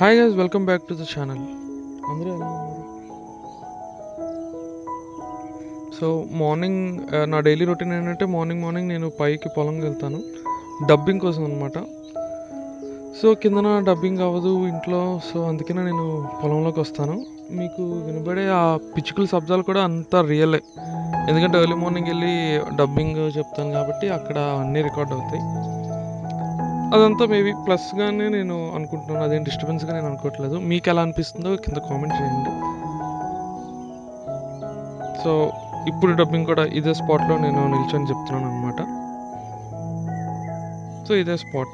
Hi guys, welcome back to the channel. అందరూ ఎలా ఉన్నారు? సో మార్నింగ్ నా డైలీ రొటీన్ ఏంటంటే మార్నింగ్ నేను పైకి పొలంకి వెళ్తాను డబ్బింగ్ కోసం అనమాట. సో కిందన డబ్బింగ్ అవ్వదు ఇంట్లో, సో అందుకనే నేను పొలంలోకి వస్తాను. మీకు వినబడే ఆ పిచ్చుకల శబ్దాలు కూడా అంతా రియలే, ఎందుకంటే ఎర్లీ మార్నింగ్ వెళ్ళి డబ్బింగ్ చెప్తాను కాబట్టి అక్కడ అన్నీ రికార్డ్ అవుతాయి. అదంతా మేబీ ప్లస్గానే నేను అనుకుంటున్నాను, అదేం డిస్టర్బెన్స్గా నేను అనుకోవట్లేదు. మీకు ఎలా అనిపిస్తుందో కింద కామెంట్ చేయండి. సో ఇప్పుడు డబ్బింగ్ కూడా ఇదే స్పాట్లో నేను నిల్చొని చెప్తున్నాను అనమాట. సో ఇదే స్పాట్.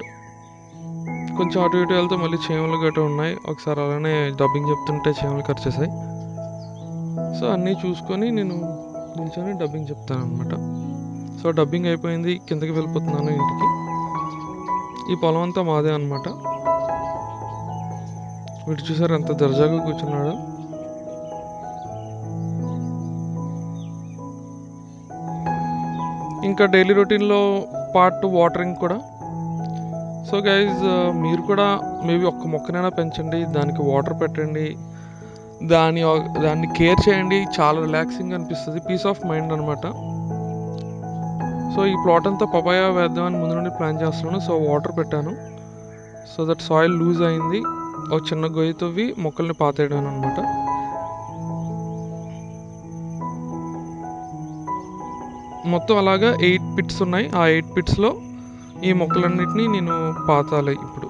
కొంచెం అటు ఇటు వెళ్తే మళ్ళీ చీమలు గట్రా ఉన్నాయి. ఒకసారి అలానే డబ్బింగ్ చెప్తుంటే చీమలు కరిచేసాయి. సో అన్నీ చూసుకొని నేను నిల్చొని డబ్బింగ్ చెప్తాను అనమాట. సో డబ్బింగ్ అయిపోయింది, కిందకి వెళ్ళిపోతున్నాను ఇంటికి. ఈ పొలం అంతా మాదే అనమాట. వీడు చూసారు ఎంత దర్జాగా కూర్చున్నాడు. ఇంకా డైలీ రొటీన్లో పార్ట్ వాటరింగ్ కూడా. సో గైజ్, మీరు కూడా మేబీ ఒక్క మొక్కనైనా పెంచండి, దానికి వాటర్ పెట్టండి, దాన్ని కేర్ చేయండి. చాలా రిలాక్సింగ్ అనిపిస్తుంది, పీస్ ఆఫ్ మైండ్ అనమాట. సో ఈ ప్లాట్ అంతా పపాయ వేద్దామని ముందు నుండి ప్లాన్ చేస్తున్నాను. సో వాటర్ పెట్టాను, సో దట్ సాయిల్ లూజ్ అయింది. ఒక చిన్న గొయ్యి తవ్వి మొక్కల్ని పాతేయడం అనమాట. మొత్తం అలాగా 8 పిట్స్ ఉన్నాయి. ఆ 8 పిట్స్లో ఈ మొక్కలన్నిటినీ నేను పాతాలి. ఇప్పుడు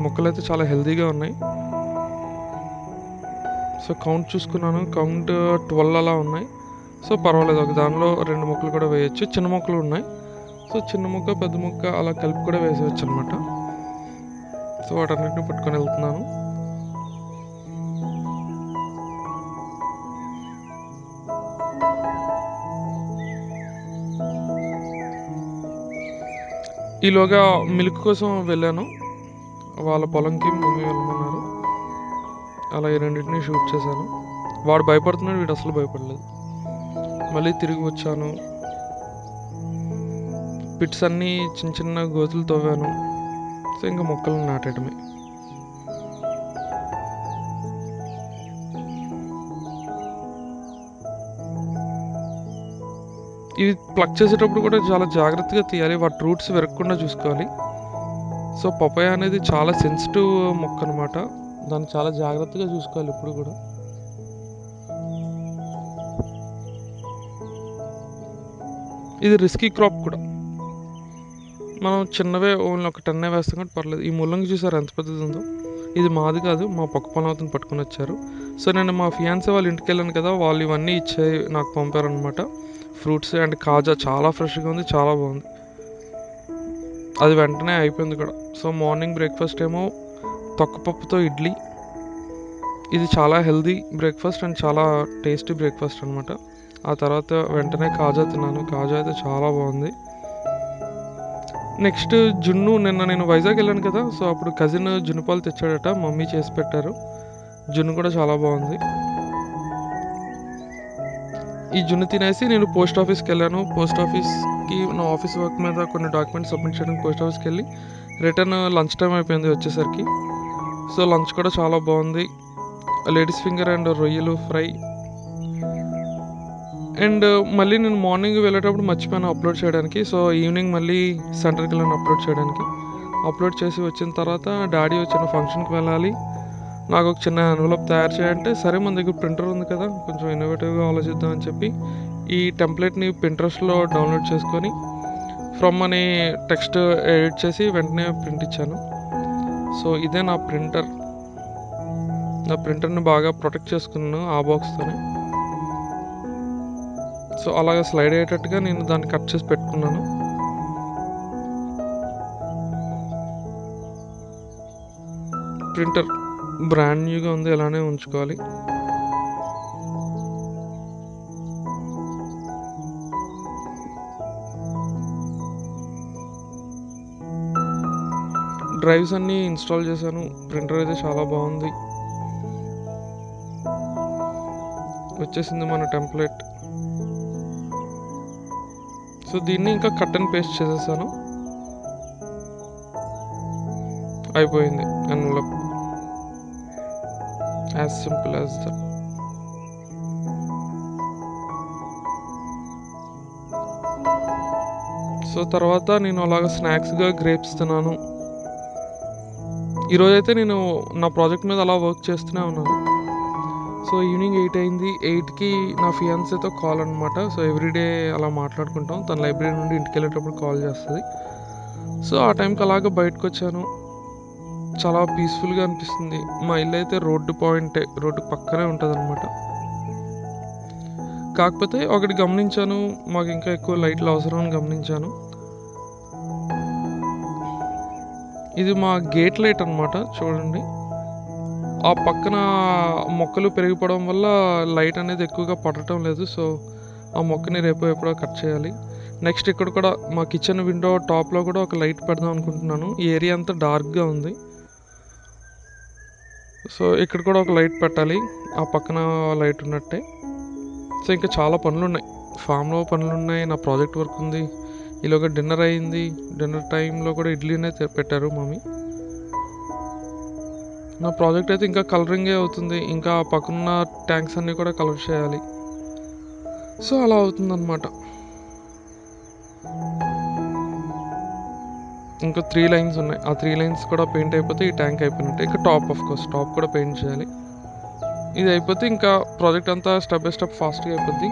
మొక్కలైతే చాలా హెల్తీగా ఉన్నాయి. సో కౌంట్ చూసుకున్నాను, కౌంట్ 12 అలా ఉన్నాయి. సో పర్వాలేదు, ఒక దానిలో 2 మొక్కలు కూడా వేయచ్చు. చిన్న మొక్కలు ఉన్నాయి, సో చిన్న మొక్క పెద్ద మొక్క అలా కలిపి కూడా వేసేయచ్చు అనమాట. సో వాటన్నిటిని పట్టుకొని వెళ్తున్నాను. ఈలోగా మిల్క్ కోసం వెళ్ళాను వాళ్ళ పొలంకి, మమ్మీ వెళ్ళమన్నారు. అలా ఈ రెండింటిని షూట్ చేశాను. వాడు భయపడుతున్నాడు, వీడు అసలు భయపడలేదు. మళ్ళీ తిరిగి వచ్చాను. పిట్స్ అన్నీ చిన్న చిన్న గోతులు తవ్వాను. సో ఇంకా మొక్కలను నాటడమే. ఇవి ప్లక్ చేసేటప్పుడు కూడా చాలా జాగ్రత్తగా తీయాలి, వాటి రూట్స్ విరగకుండా చూసుకోవాలి. సో పపాయ అనేది చాలా సెన్సిటివ్ మొక్క అనమాట, దాన్ని చాలా జాగ్రత్తగా చూసుకోవాలి ఇప్పుడు కూడా. ఇది రిస్కీ క్రాప్ కూడా. మనం చిన్నవే ఓన్లీ ఒక 10 వేస్తాం కాబట్టి పర్లేదు. ఈ ముల్లంగి చూసారు ఎంత పెద్దది ఉందో. ఇది మాది కాదు, మా పక్క పొలం పట్టుకొని వచ్చారు. సో నేను మా ఫియాన్సీ వాళ్ళ ఇంటికి వెళ్ళాను కదా, వాళ్ళు ఇవన్నీ ఇచ్చే నాకు పంపారనమాట. ఫ్రూట్స్ అండ్ కాజా చాలా ఫ్రెష్గా ఉంది, చాలా బాగుంది. అది వెంటనే అయిపోయింది కూడా. సో మార్నింగ్ బ్రేక్ఫాస్ట్ ఏమో తొక్కపప్పుతో ఇడ్లీ. ఇది చాలా హెల్దీ బ్రేక్ఫాస్ట్ అండ్ చాలా టేస్టీ బ్రేక్ఫాస్ట్ అనమాట. ఆ తర్వాత వెంటనే కాజా తిన్నాను, కాజా అయితే చాలా బాగుంది. నెక్స్ట్ జున్ను. నిన్న నేను వైజాగ్ వెళ్ళాను కదా, సో అప్పుడు కజిన్ జున్ను పాలు తెచ్చాడట, మమ్మీ చేసి పెట్టారు. జున్ను కూడా చాలా బాగుంది. ఈ జున్ను తినేసి నేను పోస్ట్ ఆఫీస్కి వెళ్ళాను. పోస్ట్ ఆఫీస్కి నా ఆఫీస్ వర్క్ మీద కొన్ని డాక్యుమెంట్స్ సబ్మిట్ చేయడానికి పోస్ట్ ఆఫీస్కి వెళ్ళి రిటర్న్ లంచ్ టైం అయిపోయింది వచ్చేసరికి. సో లంచ్ కూడా చాలా బాగుంది. లేడీస్ ఫింగర్ అండ్ రొయ్యలు ఫ్రై. అండ్ మళ్ళీ నేను మార్నింగ్ వెళ్ళేటప్పుడు మర్చిపోయాను అప్లోడ్ చేయడానికి. సో ఈవినింగ్ మళ్ళీ సెంటర్కి వెళ్ళాను అప్లోడ్ చేయడానికి. అప్లోడ్ చేసి వచ్చిన తర్వాత డాడీ వచ్చిన ఫంక్షన్కి వెళ్ళాలి, నాకు ఒక చిన్న ఎన్వలప్ తయారు చేయాలంటే, సరే మన దగ్గర ప్రింటర్ ఉంది కదా, కొంచెం ఇన్నోవేటివ్గా ఆలోచిద్దాం అని చెప్పి ఈ టెంప్లెట్ని పింట్రెస్ట్లో డౌన్లోడ్ చేసుకొని ఫ్రమ్ అని టెక్స్ట్ ఎడిట్ చేసి వెంటనే ప్రింట్ ఇచ్చాను. సో ఇదే నా ప్రింటర్. నా ప్రింటర్ని బాగా ప్రొటెక్ట్ చేసుకున్నాను ఆ బాక్స్తోనే. సో అలాగే స్లైడ్ అయ్యేటట్టుగా నేను దాన్ని కట్ చేసి పెట్టుకున్నాను. ప్రింటర్ బ్రాండ్ న్యూగా ఉంది, ఇలానే ఉంచుకోవాలి. డ్రైవ్స్ అన్నీ ఇన్స్టాల్ చేశాను. ప్రింటర్ అయితే చాలా బాగుంది. వచ్చేసింది మన టెంప్లెట్. సో దీన్ని ఇంకా కట్ అండ్ పేస్ట్ చేసేసాను. అయిపోయింది envelope. As simple as that. So తర్వాత నేను అలాగ స్నాక్స్గా గ్రేప్స్ తిన్నాను. ఈరోజైతే నేను నా ప్రాజెక్ట్ మీద అలా వర్క్ చేస్తూనే ఉన్నాను. సో ఈవినింగ్ 8 అయింది. 8కి నా ఫియాన్సీతో కాల్ అనమాట. సో ఎవ్రీడే అలా మాట్లాడుకుంటాం. తన లైబ్రరీ నుండి ఇంటికి వెళ్ళేటప్పుడు కాల్ చేస్తుంది. సో ఆ టైంకి అలాగ బయటకు వచ్చాను. చాలా పీస్ఫుల్గా అనిపిస్తుంది. మా ఇల్లు అయితే రోడ్డు పాయింటే, రోడ్డు పక్కనే ఉంటుంది అనమాట. కాకపోతే ఒకటి గమనించాను, మాకు ఇంకా ఎక్కువ లైట్లు అవసరం అని గమనించాను. ఇది మా గేట్ లైట్ అనమాట. చూడండి, ఆ పక్కన మొక్కలు పెరిగిపోవడం వల్ల లైట్ అనేది ఎక్కువగా పడటం లేదు. సో ఆ మొక్కని రేపు ఎప్పుడో కట్ చేయాలి. నెక్స్ట్ ఇక్కడ కూడా మా కిచెన్ విండో టాప్లో కూడా ఒక లైట్ పెడదాం అనుకుంటున్నాను. ఈ ఏరియా అంతా డార్క్గా ఉంది. సో ఇక్కడ కూడా ఒక లైట్ పెట్టాలి, ఆ పక్కన లైట్ ఉన్నట్టే. సో ఇంకా చాలా పనులు ఉన్నాయి, ఫామ్లో పనులు ఉన్నాయి, నా ప్రాజెక్ట్ వర్క్ ఉంది. ఈలోగా డిన్నర్ అయింది. డిన్నర్ టైంలో కూడా ఇడ్లీనే పెట్టారు మమ్మీ. నా ప్రాజెక్ట్ అయితే ఇంకా కలరింగే అవుతుంది. ఇంకా పక్కన ట్యాంక్స్ అన్నీ కూడా కలర్ చేయాలి. సో అలా అవుతుందన్నమాట. ఇంకా 3 లైన్స్ ఉన్నాయి. ఆ 3 లైన్స్ కూడా పెయింట్ అయిపోతే ఈ ట్యాంక్ అయిపోయినట్టే. ఇంకా టాప్ ఆఫ్ కోర్స్ టాప్ కూడా పెయింట్ చేయాలి. ఇది అయిపోతే ఇంకా ప్రాజెక్ట్ అంతా స్టెప్ బై స్టెప్ ఫాస్ట్గా అయిపోద్ది.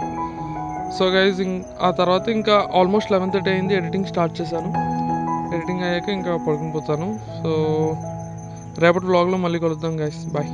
సో గైజ్ ఆ తర్వాత ఇంకా ఆల్మోస్ట్ 11:30 అయింది. ఎడిటింగ్ స్టార్ట్ చేశాను. ఎడిటింగ్ అయ్యాక ఇంకా పడుకుని పోతాను. సో రేపటి వ్లాగ్లో మళ్ళీ కలుద్దాం గైస్. బాయ్.